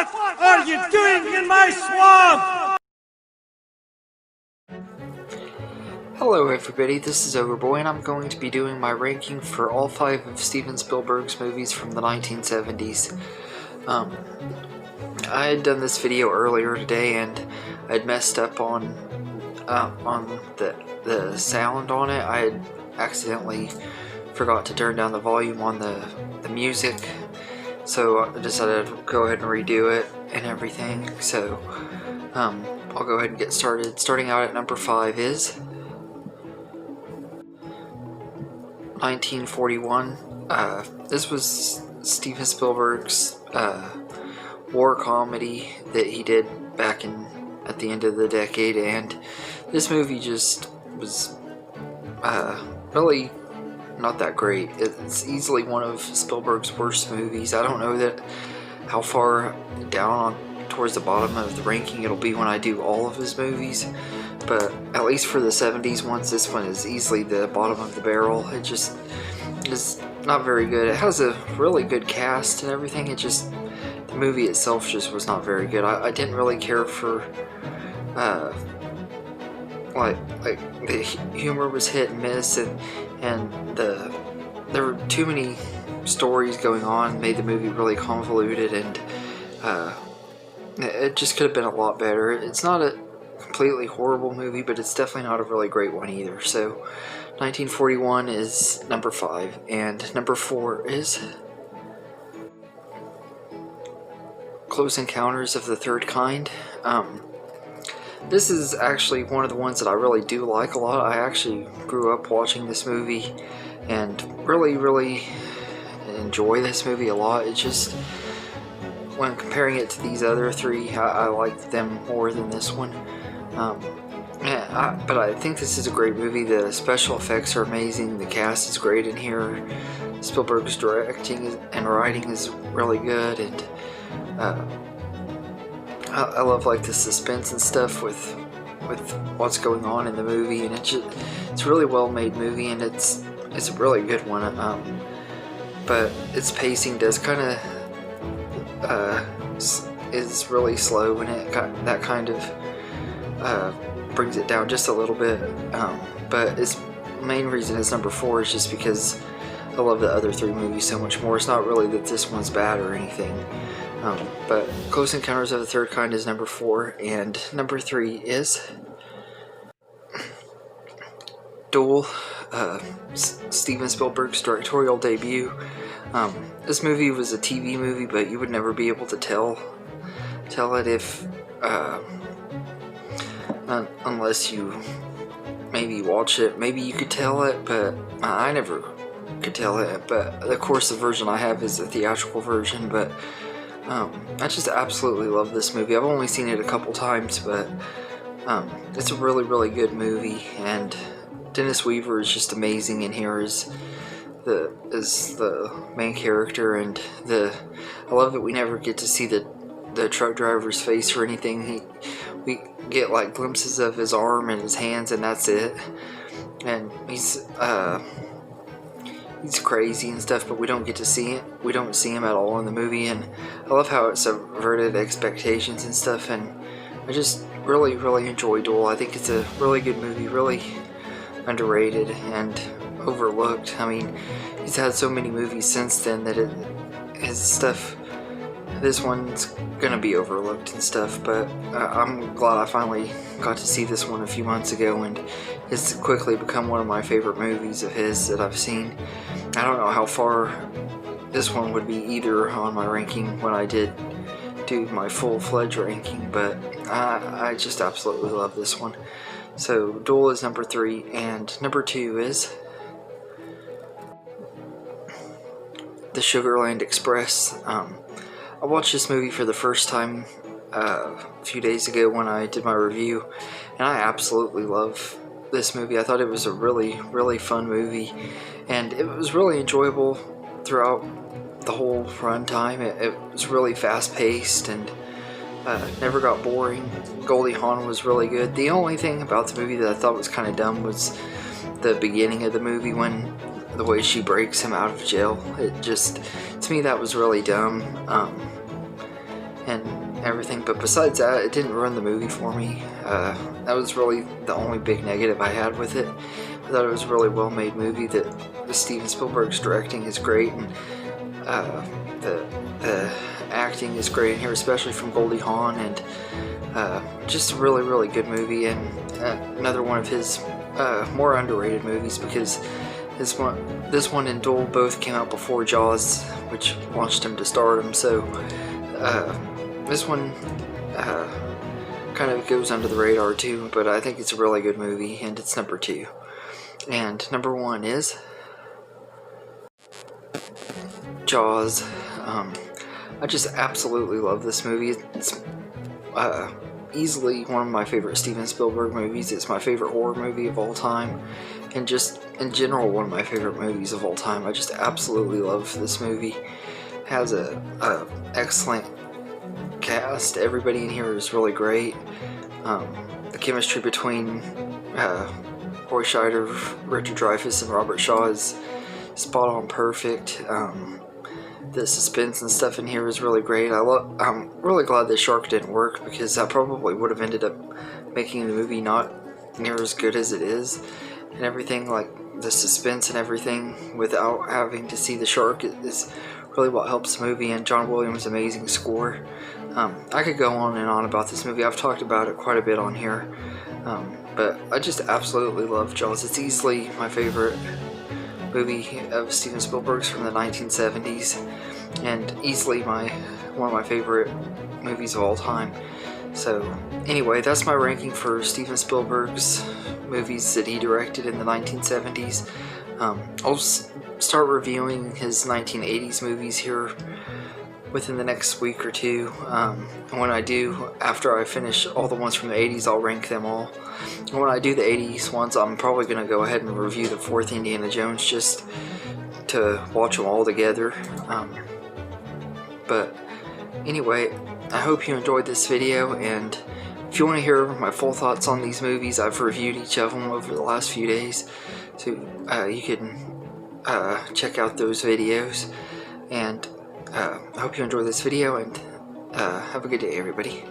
What are you doing in my swamp? Hello everybody, this is Overboy and I'm going to be doing my ranking for all 5 of Steven Spielberg's movies from the 1970s. I had done this video earlier today and I'd messed up on the sound on it. I had accidentally forgot to turn down the volume on the music, so I decided to go ahead and redo it and everything. So I'll go ahead and get started. Starting out at number 5 is 1941. This was Steven Spielberg's war comedy that he did back at the end of the decade, and this movie just was really not that great. It's easily one of Spielberg's worst movies. I don't know how far down towards the bottom of the ranking it'll be when I do all of his movies, but at least for the 70s ones, this one is easily the bottom of the barrel. It just is not very good. It has a really good cast and everything. The movie itself just was not very good. I didn't really care for like the humor was hit and miss, and there were too many stories going on, made the movie really convoluted, and it just could have been a lot better. It's not a completely horrible movie, but it's definitely not a really great one either. So 1941 is number 5, and number 4 is Close Encounters of the Third Kind. This is actually one of the ones that I really do like a lot. I actually grew up watching this movie and really enjoy this movie a lot. It just, when comparing it to these other 3, I like them more than this one. But I think this is a great movie. The special effects are amazing. The cast is great in here. Spielberg's directing and writing is really good, and I love like the suspense and stuff with what's going on in the movie, and it's a really well made movie, and it's a really good one. But its pacing does kind of is really slow, and that kind of brings it down just a little bit. But its main reason it's number 4 is just because I love the other 3 movies so much more. It's not really that this one's bad or anything. But Close Encounters of the Third Kind is number 4, and number 3 is Duel, Steven Spielberg's directorial debut. This movie was a TV movie, but you would never be able to tell it if unless you maybe watch it. Maybe you could tell it, but I never could tell it. But of course the version I have is the theatrical version, but I just absolutely love this movie. I've only seen it a couple times, but it's a really good movie, and Dennis Weaver is just amazing in here as the main character, and I love that we never get to see the truck driver's face or anything. We get like glimpses of his arm and his hands, and that's it. And he's crazy and stuff, but we don't get to see it. We don't see him at all in the movie, and I love how it subverted expectations and stuff, and I just really enjoy Duel. I think it's a really good movie, really underrated and overlooked. I mean, he's had so many movies since then that his stuff, this one's gonna be overlooked and stuff, but I'm glad I finally got to see this one a few months ago, and it's quickly become one of my favorite movies of his that I've seen. I don't know how far this one would be either on my ranking when I did do my full-fledged ranking, but I just absolutely love this one. So Duel is number 3, and number 2 is The Sugarland Express. I watched this movie for the first time a few days ago when I did my review, and I absolutely love this movie. I thought it was a really fun movie, and it was really enjoyable throughout the whole run time. It was really fast paced and never got boring. Goldie Hawn was really good. The only thing about the movie that I thought was kind of dumb was the beginning of the movie, when the way she breaks him out of jail. It just, to me, that was really dumb. and everything, but besides that, it didn't ruin the movie for me. That was really the only big negative I had with it. I thought it was a really well made movie. That Steven Spielberg's directing is great, and the acting is great in here, especially from Goldie Hawn, and just a really, really good movie, and another one of his more underrated movies, because this one and Duel both came out before Jaws, which launched him to stardom. So this one kind of goes under the radar too, but I think it's a really good movie, and it's number 2. And number 1 is Jaws. I just absolutely love this movie. It's easily one of my favorite Steven Spielberg movies. It's my favorite horror movie of all time, and just in general one of my favorite movies of all time. I just absolutely love this movie. It has a excellent cast. Everybody in here is really great. The chemistry between Roy Scheider, Richard Dreyfuss, and Robert Shaw is spot on perfect. The suspense and stuff in here is really great. I'm really glad the shark didn't work, because that probably would have ended up making the movie not near as good as it is, and everything, like the suspense and everything without having to see the shark is really what helps the movie. And John Williams' amazing score. I could go on and on about this movie. I've talked about it quite a bit on here, but I just absolutely love Jaws. It's easily my favorite movie of Steven Spielberg's from the 1970s, and easily one of my favorite movies of all time. So anyway, that's my ranking for Steven Spielberg's movies that he directed in the 1970s. I'll start reviewing his 1980s movies here within the next week or two. And when I do, after I finish all the ones from the 80s, I'll rank them all. And when I do the 80s ones, I'm probably going to go ahead and review the 4th Indiana Jones just to watch them all together. But anyway, I hope you enjoyed this video, and if you want to hear my full thoughts on these movies, I've reviewed each of them over the last few days, so you can check out those videos. And I hope you enjoyed this video, and have a good day, everybody.